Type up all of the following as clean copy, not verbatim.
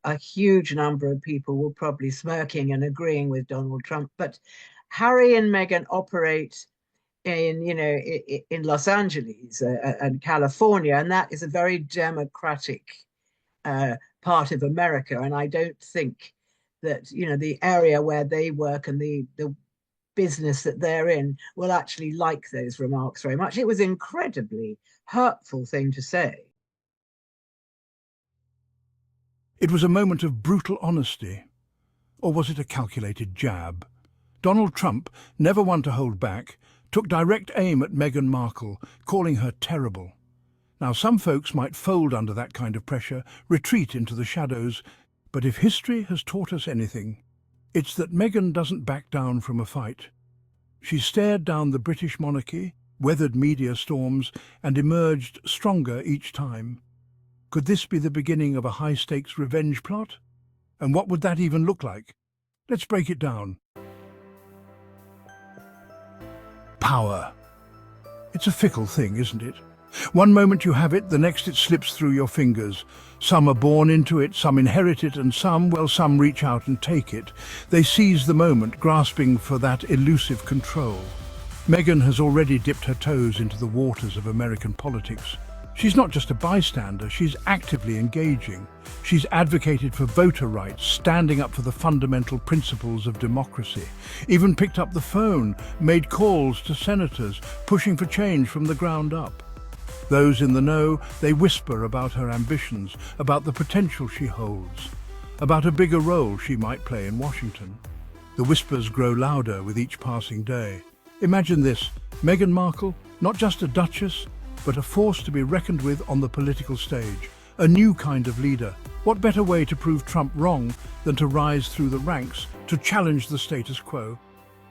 a huge number of people were probably smirking and agreeing with Donald Trump. But Harry and Meghan operate in, in Los Angeles and California, and that is a very democratic uh, part of America. And I don't think that, the area where they work and the business that they're in will actually like those remarks very much. It was an incredibly hurtful thing to say. It was a moment of brutal honesty. Or was it a calculated jab? Donald Trump, never one to hold back, took direct aim at Meghan Markle, calling her terrible. Now, some folks might fold under that kind of pressure, retreat into the shadows, but if history has taught us anything, it's that Meghan doesn't back down from a fight. She stared down the British monarchy, weathered media storms, and emerged stronger each time. Could this be the beginning of a high-stakes revenge plot? And what would that even look like? Let's break it down. Power. It's a fickle thing, isn't it? One moment you have it, the next it slips through your fingers. Some are born into it, some inherit it, and some reach out and take it. They seize the moment, grasping for that elusive control. Meghan has already dipped her toes into the waters of American politics. She's not just a bystander, she's actively engaging. She's advocated for voter rights, standing up for the fundamental principles of democracy. Even picked up the phone, made calls to senators, pushing for change from the ground up. Those in the know, they whisper about her ambitions, about the potential she holds, about a bigger role she might play in Washington. The whispers grow louder with each passing day. Imagine this, Meghan Markle, not just a duchess, but a force to be reckoned with on the political stage. A new kind of leader. What better way to prove Trump wrong than to rise through the ranks, to challenge the status quo?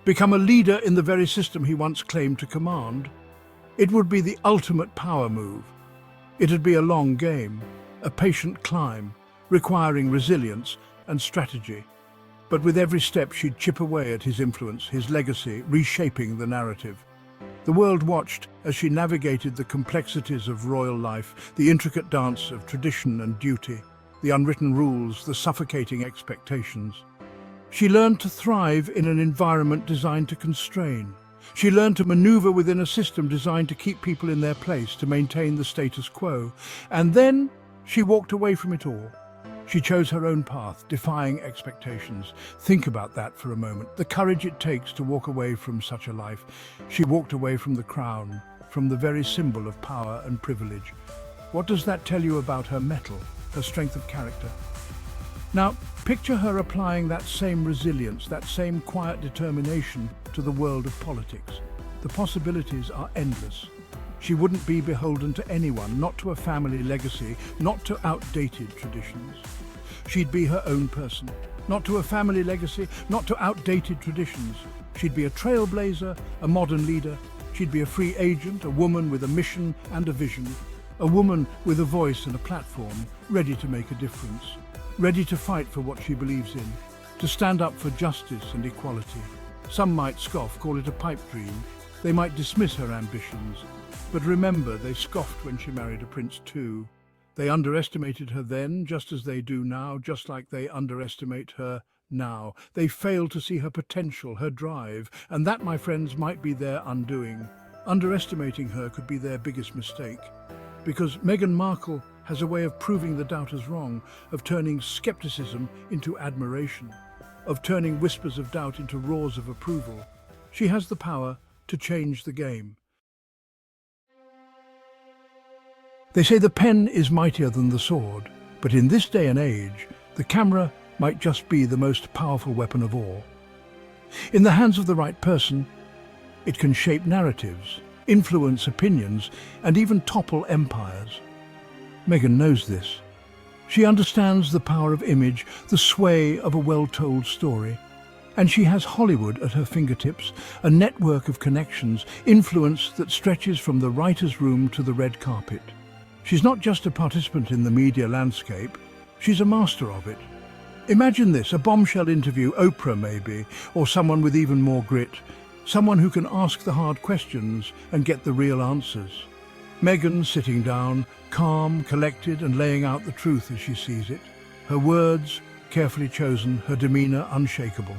Become a leader in the very system he once claimed to command? It would be the ultimate power move. It'd be a long game, a patient climb, requiring resilience and strategy. But with every step she'd chip away at his influence, his legacy, reshaping the narrative. The world watched as she navigated the complexities of royal life, the intricate dance of tradition and duty, the unwritten rules, the suffocating expectations. She learned to thrive in an environment designed to constrain. She learned to maneuver within a system designed to keep people in their place, to maintain the status quo. And then she walked away from it all. She chose her own path, defying expectations. Think about that for a moment. The courage it takes to walk away from such a life. She walked away from the crown, from the very symbol of power and privilege. What does that tell you about her mettle, her strength of character? Now, picture her applying that same resilience, that same quiet determination to the world of politics. The possibilities are endless. She wouldn't be beholden to anyone, not to a family legacy, not to outdated traditions. She'd be her own person, not to a family legacy, not to outdated traditions. She'd be a trailblazer, a modern leader. She'd be a free agent, a woman with a mission and a vision. A woman with a voice and a platform, ready to make a difference. Ready to fight for what she believes in, to stand up for justice and equality. Some might scoff, call it a pipe dream. They might dismiss her ambitions. But remember, they scoffed when she married a prince too. They underestimated her then, just as they do now, just like they underestimate her now. They failed to see her potential, her drive, and that, my friends, might be their undoing. Underestimating her could be their biggest mistake. Because Meghan Markle has a way of proving the doubters wrong, of turning skepticism into admiration, of turning whispers of doubt into roars of approval. She has the power to change the game. They say the pen is mightier than the sword, but in this day and age, the camera might just be the most powerful weapon of all. In the hands of the right person, it can shape narratives, influence opinions, and even topple empires. Meghan knows this. She understands the power of image, the sway of a well-told story. And she has Hollywood at her fingertips, a network of connections, influence that stretches from the writer's room to the red carpet. She's not just a participant in the media landscape, she's a master of it. Imagine this, a bombshell interview, Oprah maybe, or someone with even more grit, someone who can ask the hard questions and get the real answers. Meghan sitting down, calm, collected, and laying out the truth as she sees it. Her words, carefully chosen, her demeanour unshakable.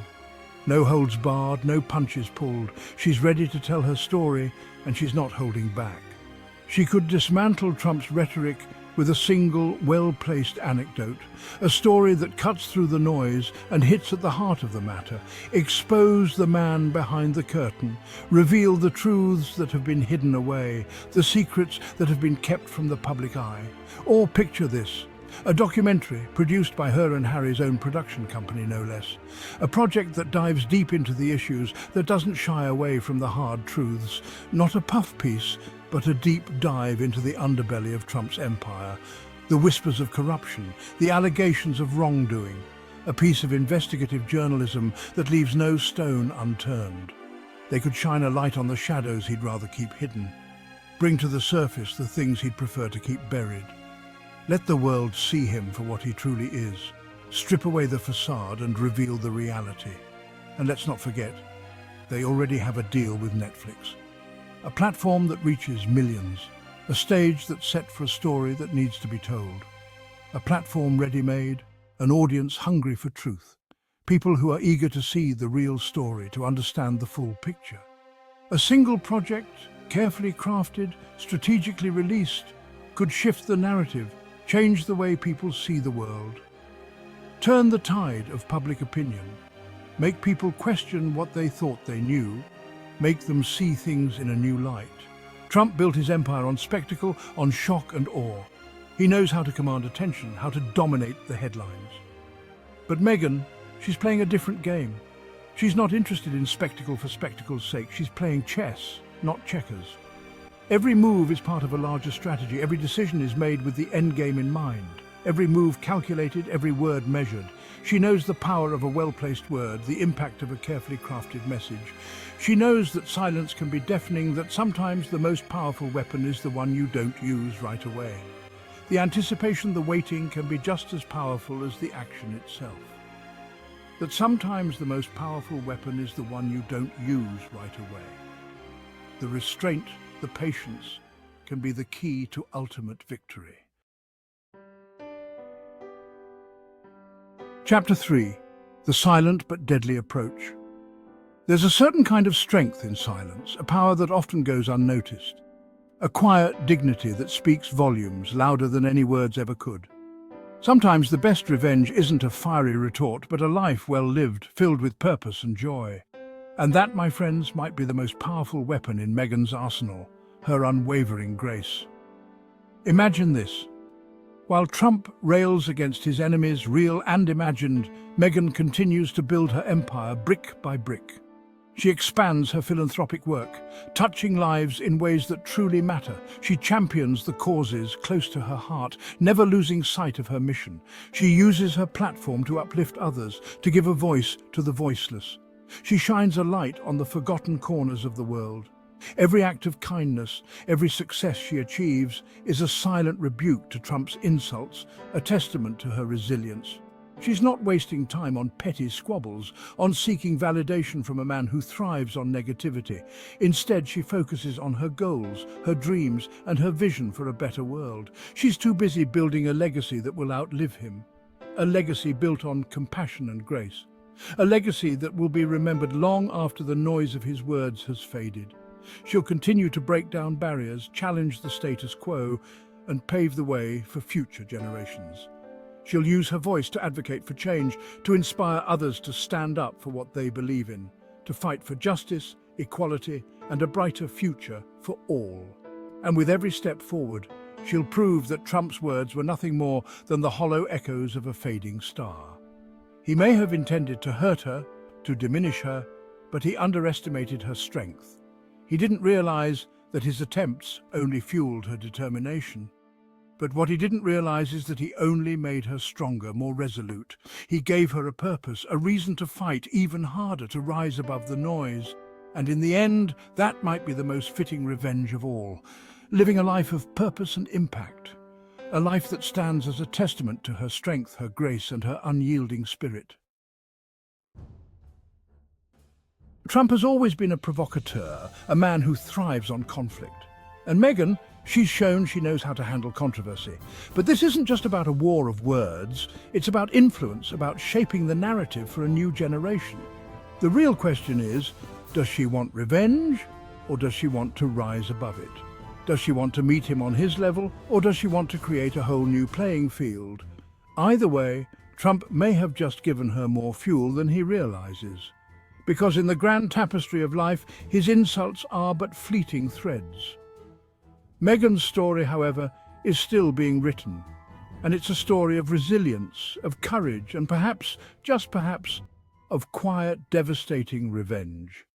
No holds barred, no punches pulled. She's ready to tell her story, and she's not holding back. She could dismantle Trump's rhetoric with a single, well-placed anecdote, a story that cuts through the noise and hits at the heart of the matter, expose the man behind the curtain, reveal the truths that have been hidden away, the secrets that have been kept from the public eye. Or picture this: a documentary produced by her and Harry's own production company, no less. A project that dives deep into the issues, that doesn't shy away from the hard truths. Not a puff piece, but a deep dive into the underbelly of Trump's empire. The whispers of corruption, the allegations of wrongdoing. A piece of investigative journalism that leaves no stone unturned. They could shine a light on the shadows he'd rather keep hidden. Bring to the surface the things he'd prefer to keep buried. Let the world see him for what he truly is. Strip away the facade and reveal the reality. And let's not forget, they already have a deal with Netflix. A platform that reaches millions. A stage that's set for a story that needs to be told. A platform ready-made, an audience hungry for truth. People who are eager to see the real story, to understand the full picture. A single project, carefully crafted, strategically released, could shift the narrative, change the way people see the world. Turn the tide of public opinion. Make people question what they thought they knew. Make them see things in a new light. Trump built his empire on spectacle, on shock and awe. He knows how to command attention, how to dominate the headlines. But Meghan, she's playing a different game. She's not interested in spectacle for spectacle's sake. She's playing chess, not checkers. Every move is part of a larger strategy. Every decision is made with the end game in mind. Every move calculated, every word measured. She knows the power of a well-placed word, the impact of a carefully crafted message. She knows that silence can be deafening, that sometimes the most powerful weapon is the one you don't use right away. The anticipation, the waiting, can be just as powerful as the action itself. That sometimes the most powerful weapon is the one you don't use right away. The restraint, the patience, can be the key to ultimate victory. Chapter 3. The Silent but Deadly Approach. There's a certain kind of strength in silence, a power that often goes unnoticed. A quiet dignity that speaks volumes, louder than any words ever could. Sometimes the best revenge isn't a fiery retort, but a life well lived, filled with purpose and joy. And that, my friends, might be the most powerful weapon in Meghan's arsenal, her unwavering grace. Imagine this. While Trump rails against his enemies, real and imagined, Meghan continues to build her empire brick by brick. She expands her philanthropic work, touching lives in ways that truly matter. She champions the causes close to her heart, never losing sight of her mission. She uses her platform to uplift others, to give a voice to the voiceless. She shines a light on the forgotten corners of the world. Every act of kindness, every success she achieves, is a silent rebuke to Trump's insults, a testament to her resilience. She's not wasting time on petty squabbles, on seeking validation from a man who thrives on negativity. Instead, she focuses on her goals, her dreams, and her vision for a better world. She's too busy building a legacy that will outlive him. A legacy built on compassion and grace. A legacy that will be remembered long after the noise of his words has faded. She'll continue to break down barriers, challenge the status quo, and pave the way for future generations. She'll use her voice to advocate for change, to inspire others to stand up for what they believe in, to fight for justice, equality, and a brighter future for all. And with every step forward, she'll prove that Trump's words were nothing more than the hollow echoes of a fading star. He may have intended to hurt her, to diminish her, but he underestimated her strength. He didn't realize that his attempts only fueled her determination. But what he didn't realize is that he only made her stronger, more resolute. He gave her a purpose, a reason to fight even harder, to rise above the noise. And in the end, that might be the most fitting revenge of all. Living a life of purpose and impact. A life that stands as a testament to her strength, her grace, and her unyielding spirit. Trump has always been a provocateur, a man who thrives on conflict. And Meghan, She's shown she knows how to handle controversy. But this isn't just about a war of words, it's about influence, about shaping the narrative for a new generation. The real question is, does she want revenge, or does she want to rise above it? Does she want to meet him on his level, or does she want to create a whole new playing field? Either way, Trump may have just given her more fuel than he realizes. Because in the grand tapestry of life, his insults are but fleeting threads. Meghan's story, however, is still being written, and it's a story of resilience, of courage, and perhaps, just perhaps, of quiet, devastating revenge.